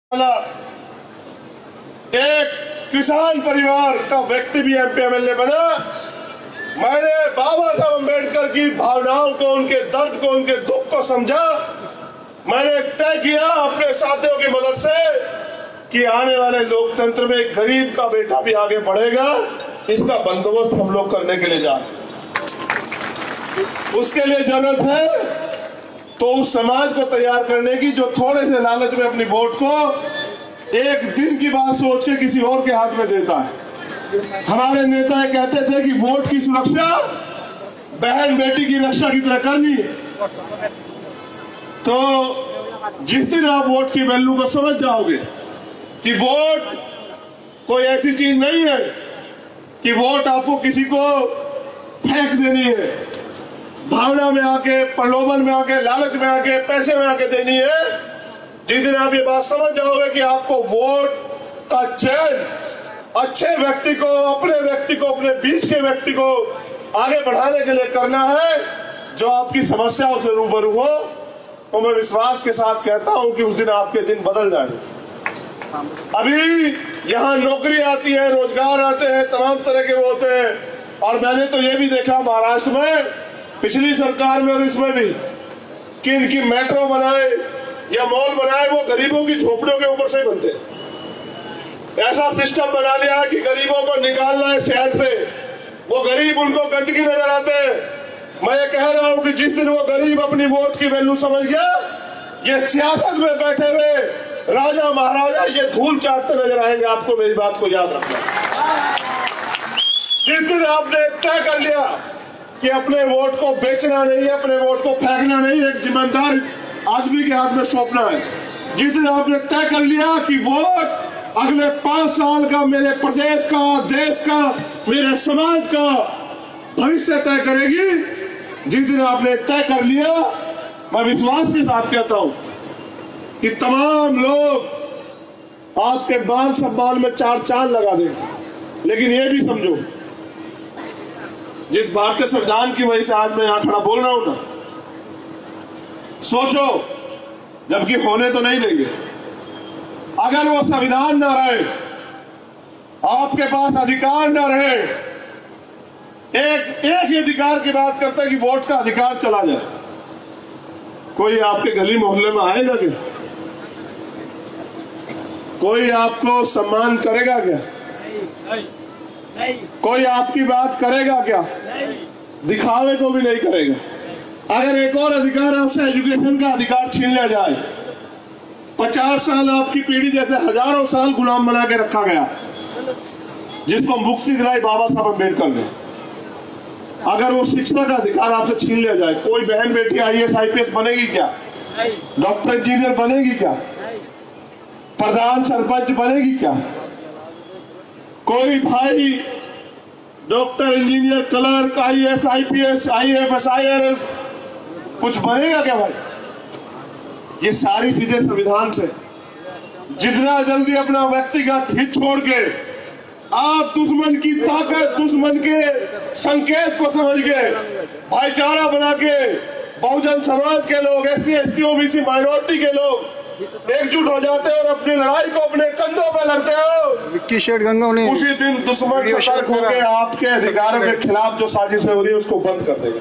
एक किसान परिवार का व्यक्ति भी एमपी एमएलए बना। मैंने बाबा साहब अम्बेडकर की भावनाओं को, उनके दर्द को, उनके दुख को समझा। मैंने तय किया अपने साथियों की मदद से कि आने वाले लोकतंत्र में गरीब का बेटा भी आगे बढ़ेगा। इसका बंदोबस्त हम लोग करने के लिए जा रहे हैं। उसके लिए जरूरत है तो उस समाज को तैयार करने की जो थोड़े से लालच में अपनी वोट को एक दिन की बात सोच के किसी और के हाथ में देता है। हमारे नेता कहते थे कि वोट की सुरक्षा बहन बेटी की रक्षा की तरह करनी है। तो जिस दिन आप वोट की वैल्यू को समझ जाओगे कि वोट कोई ऐसी चीज नहीं है कि वोट आपको किसी को फेंक देनी है, भावना में आके, प्रलोभन में आके, लालच में आके, पैसे में आके देनी है। जिस दिन आप ये बात समझ जाओगे कि आपको वोट का चयन अच्छे व्यक्ति को, अपने बीच के व्यक्ति को आगे बढ़ाने के लिए करना है जो आपकी समस्याओं से रूबरू हो, तो मैं विश्वास के साथ कहता हूं कि उस दिन आपके दिन बदल जाएंगे। अभी यहाँ नौकरी आती है, रोजगार आते हैं, तमाम तरह के वो होते हैं। और मैंने तो ये भी देखा महाराष्ट्र में, पिछली सरकार में और इसमें भी, कि इनकी मेट्रो बनाए या मॉल बनाए वो गरीबों की झोपड़ियों के ऊपर से ही बनते हैं। ऐसा सिस्टम बना लिया है कि गरीबों को निकालना है शहर से, वो गरीब उनको गंदगी नजर आते हैं। मैं ये कह रहा हूं कि जिस दिन वो गरीब अपनी वोट की वैल्यू समझ गया, ये सियासत में बैठे हुए राजा महाराजा ये धूल चाटते नजर आएंगे। आपको मेरी बात को याद रखना। जिस दिन आपने तय कर लिया कि अपने वोट को बेचना नहीं है, अपने वोट को फेंकना नहीं है, एक जिम्मेदार आदमी के हाथ में सौंपना है। जिस दिन आपने तय कर लिया कि वोट अगले 5 साल का मेरे प्रदेश का, देश का, मेरे समाज का भविष्य तय करेगी, जिस दिन आपने तय कर लिया, मैं विश्वास के साथ कहता हूं कि तमाम लोग आपके मान सम्मान में 4 चांद लगा देंगे। लेकिन ये भी समझो, जिस भारतीय संविधान की वजह से आज मैं यहां खड़ा बोल रहा हूं ना, सोचो, जबकि होने तो नहीं देंगे। अगर वो संविधान ना रहे, आपके पास अधिकार ना रहे, एक ही अधिकार की बात करते हैं कि वोट का अधिकार चला जाए, कोई आपके गली मोहल्ले में आएगा क्या? कोई आपको सम्मान करेगा क्या? नहीं। कोई आपकी बात करेगा क्या? नहीं। दिखावे को भी नहीं करेगा। अगर एक और अधिकार आपसे एजुकेशन का अधिकार छीन लिया जाए, 50 साल आपकी पीढ़ी जैसे हजारों साल गुलाम बना के रखा गया, जिसको मुक्ति दिलाई बाबा साहब अम्बेडकर ने, अगर वो शिक्षा का अधिकार आपसे छीन लिया जाए, कोई बहन बेटी IAS IPS बनेगी क्या? डॉक्टर इंजीनियर बनेगी क्या? प्रधान सरपंच बनेगी क्या? कोई भाई doctor engineer clerk IAS IPS IAFS IRS कुछ बनेगा क्या भाई? ये सारी चीजें संविधान से, जितना जल्दी अपना व्यक्तिगत हित छोड़ के आप दुश्मन की ताकत, दुश्मन के संकेत को समझ के भाईचारा बना के बहुजन समाज के लोग, SC ST OBC माइनॉरिटी के लोग एकजुट हो जाते हैं और अपनी लड़ाई को अपने कंधों पे लड़ते हो, उसी दिन दुश्मन सतर्क होकर आपके अधिकारों के खिलाफ जो साजिशें हो रही है उसको बंद कर देगा।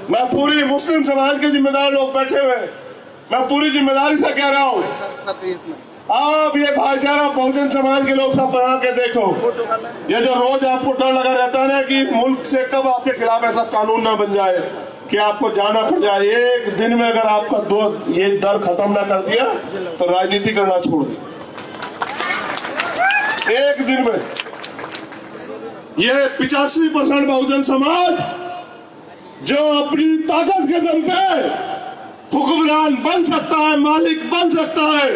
मैं पूरी मुस्लिम समाज के जिम्मेदार लोग बैठे हुए, मैं पूरी जिम्मेदारी से कह रहा हूँ, आप ये भाईचारा बहुजन समाज के लोग सब बना के देखो। ये जो रोज आपको डर लगा रहता है ना कि मुल्क से कब आपके खिलाफ ऐसा कानून ना बन जाए कि आपको जाना पड़ जाए, एक दिन में अगर आपका ये डर खत्म ना कर दिया तो राजनीति करना छोड़ दी। एक दिन में ये 85% बहुजन समाज जो अपनी ताकत के दम पे हुक्मरान बन सकता है, मालिक बन सकता है,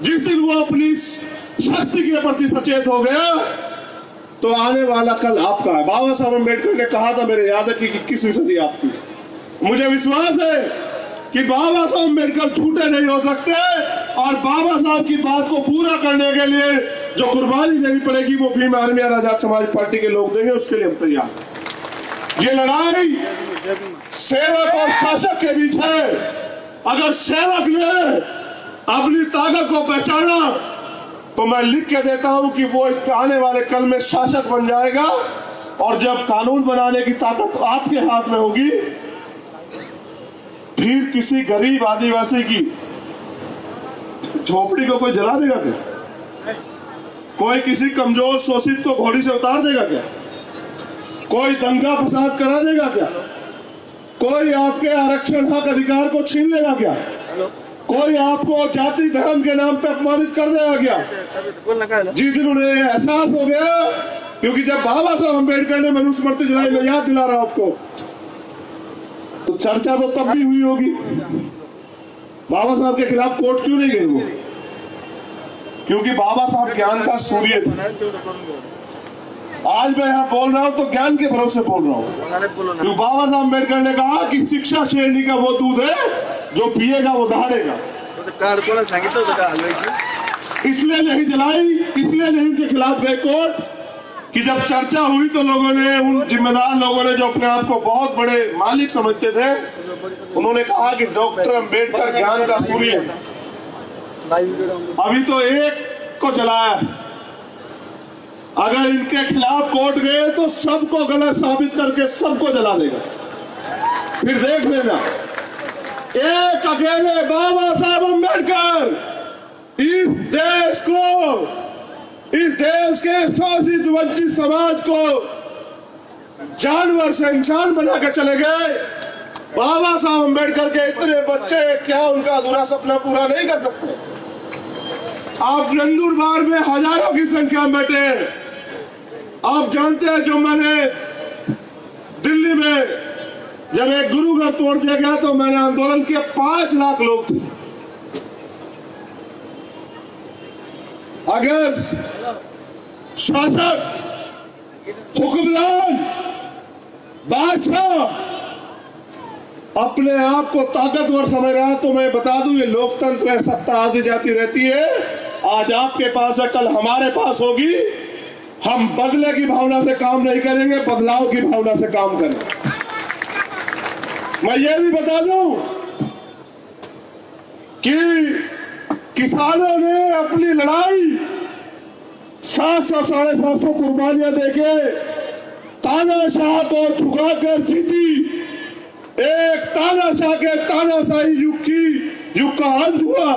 जिस दिन वो अपनी शक्ति के प्रति सचेत हो गया तो आने वाला कल आपका है। बाबा साहब अम्बेडकर ने कहा था, मेरे याद है कि 21वीं सदी आपकी। मुझे विश्वास है कि बाबा साहब अम्बेडकर झूठे नहीं हो सकते और बाबा साहब की बात को पूरा करने के लिए जो कुर्बानी देनी पड़ेगी वो भीम आर्मी और आजाद समाज पार्टी के लोग देंगे, उसके लिए हम तैयार। ये लड़ाई सेवक और शासक के बीच है। अगर सेवक ने अपनी ताकत को पहचाना तो मैं लिख के देता हूं कि वो आने वाले कल में शासक बन जाएगा। और जब कानून बनाने की ताकत आपके हाथ में होगी, फिर किसी गरीब आदिवासी की झोपड़ी को कोई जला देगा क्या? कोई किसी कमजोर शोषित को घोड़ी से उतार देगा क्या? कोई दंगा फसाद करा देगा क्या? कोई आपके आरक्षण हक अधिकार को छीन लेगा क्या? कोई आपको जाति धर्म के नाम पे अपमानित कर देगा क्या? जिस दिन उन्हें एहसास हो गया, क्योंकि जब बाबा साहब अम्बेडकर ने मनुस्मृति जलाई, मैं याद दिला रहा हूं आपको, तो चर्चा तो तब भी हुई होगी। बाबा साहब के खिलाफ कोर्ट क्यों नहीं गए वो? क्योंकि बाबा साहब ज्ञान का सूर्य थे। आज मैं यहाँ बोल रहा हूँ तो ज्ञान के भरोसे बोल रहा हूँ, क्योंकि बाबा साहब अम्बेडकर ने कहा कि शिक्षा श्रेणी का वो दूध है जो पिएगा वो दहाड़ेगा। इसलिए नहीं जलाई, इसलिए नहीं उनके खिलाफ गए कोर्ट कि जब चर्चा हुई तो लोगों ने, उन जिम्मेदार लोगों ने जो अपने आप को बहुत बड़े मालिक समझते थे, उन्होंने कहा कि डॉक्टर अम्बेडकर ज्ञान का सूर्य है। अभी तो एक को जलाया, अगर इनके खिलाफ कोर्ट गए तो सबको गलत साबित करके सबको जला देगा। फिर देख लेना, एक अकेले बाबा साहब अम्बेडकर इस देश को, इस देश के शोषित वंचित समाज को जानवर से इंसान बना के चले गए। बाबा साहब अम्बेडकर के इतने बच्चे क्या उनका अधूरा सपना पूरा नहीं कर सकते? आप नंदुरबार में हजारों की संख्या में बैठे। आप जानते हैं, जो मैंने दिल्ली में जब एक गुरु घर तोड़ दिया गया तो मैंने आंदोलन किया, 5 लाख लोग थे। अगर शासक, हुक्मरान, बादशाह अपने आप को ताकतवर समझ रहा है तो मैं बता दूं, ये लोकतंत्र है, सत्ता आती जाती रहती है। आज आपके पास है, कल हमारे पास होगी। हम बदले की भावना से काम नहीं करेंगे, बदलाव की भावना से काम करेंगे। मैं ये भी बता दूं कि किसानों ने अपनी लड़ाई 700 साढ़े 700 कुर्बानियां देके तानाशाह को झुकाकर जीती। एक तानाशाह के तानाशाही युग का अंत हुआ,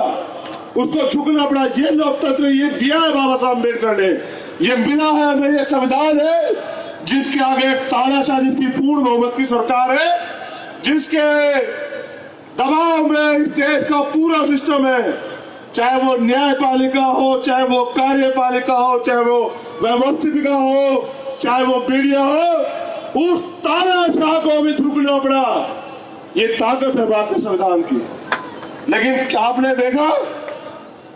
उसको झुकना पड़ा। ये लोकतंत्र ये दिया है बाबा साहब अम्बेडकर ने, ये मिला है हमें, ये संविधान है जिसके आगे एक तानाशाह, जिसकी पूर्ण बहुमत की सरकार है, जिसके दबाव में इस देश का पूरा सिस्टम है, चाहे वो न्यायपालिका हो, चाहे वो कार्यपालिका हो, चाहे वो व्यवस्थिका हो, चाहे वो मीडिया हो, उस तानाशाह को भी झुकना पड़ा। ये ताकत है भारतीय संविधान की। लेकिन आपने देखा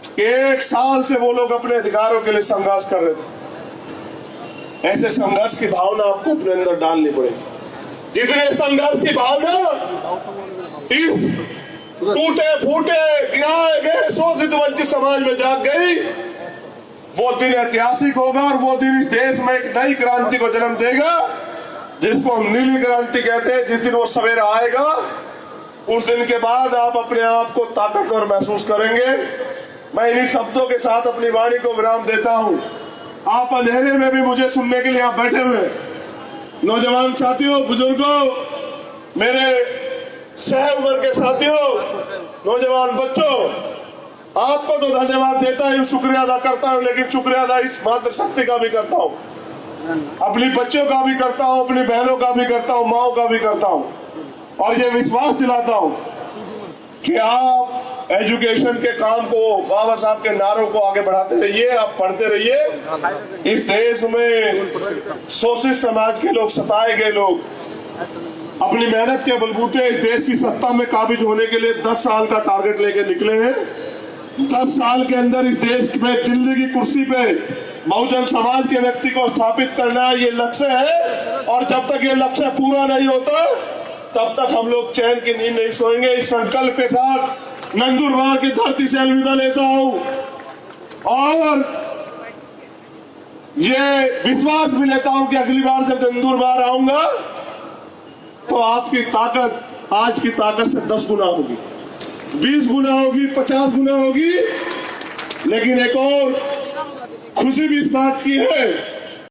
कि 1 साल से वो लोग अपने अधिकारों के लिए संघर्ष कर रहे थे। ऐसे संघर्ष की भावना आपको अपने अंदर डालनी पड़ेगी। जितने संघर्ष की भावना इस टूटे फूटे गिराए गए शोषित वंचित समाज में जाग गई, वो दिन ऐतिहासिक होगा और वो दिन इस देश में एक नई क्रांति को जन्म देगा, जिसको हम नीली क्रांति कहते हैं। जिस दिन वो सवेरा आएगा, उस दिन के बाद आप अपने आप को ताकतवर महसूस करेंगे। मैं इन्हीं शब्दों के साथ अपनी वाणी को विराम देता हूं। आप अंधेरे में भी मुझे सुनने के लिए आप बैठे हुए नौजवान साथियों, बुजुर्गों, मेरे सह उम्र के साथियों, नौजवान बच्चों, आपको तो धन्यवाद देता हूं, शुक्रिया अदा करता हूं, लेकिन शुक्रिया अदा इस मातृशक्ति का भी करता हूं, अपनी बच्चों का भी करता हूं, अपनी बहनों का भी करता हूं, माओ का भी करता हूं, और ये विश्वास दिलाता हूं कि आप एजुकेशन के काम को, बाबा साहब के नारों को आगे बढ़ाते रहिए, आप पढ़ते रहिए। इस देश में शोषित समाज के लोग, सताए गए लोग अपनी मेहनत के बलबूते इस देश की सत्ता में काबिज होने के लिए 10 साल का टारगेट लेके निकले हैं। 10 साल के अंदर इस देश में दिल्ली की कुर्सी पे बहुजन समाज के व्यक्ति को स्थापित करना ये लक्ष्य है, और जब तक ये लक्ष्य पूरा नहीं होता तब तक हम लोग चैन की नींद नहीं सोएंगे। इस संकल्प के साथ नंदुरबार की धरती से अलविदा लेता हूं और ये विश्वास भी लेता हूं कि अगली बार जब नंदुरबार आऊंगा तो आपकी ताकत आज की ताकत से 10 गुना होगी। 20 गुना होगी, 50 गुना होगी। लेकिन एक और खुशी भी इस बात की है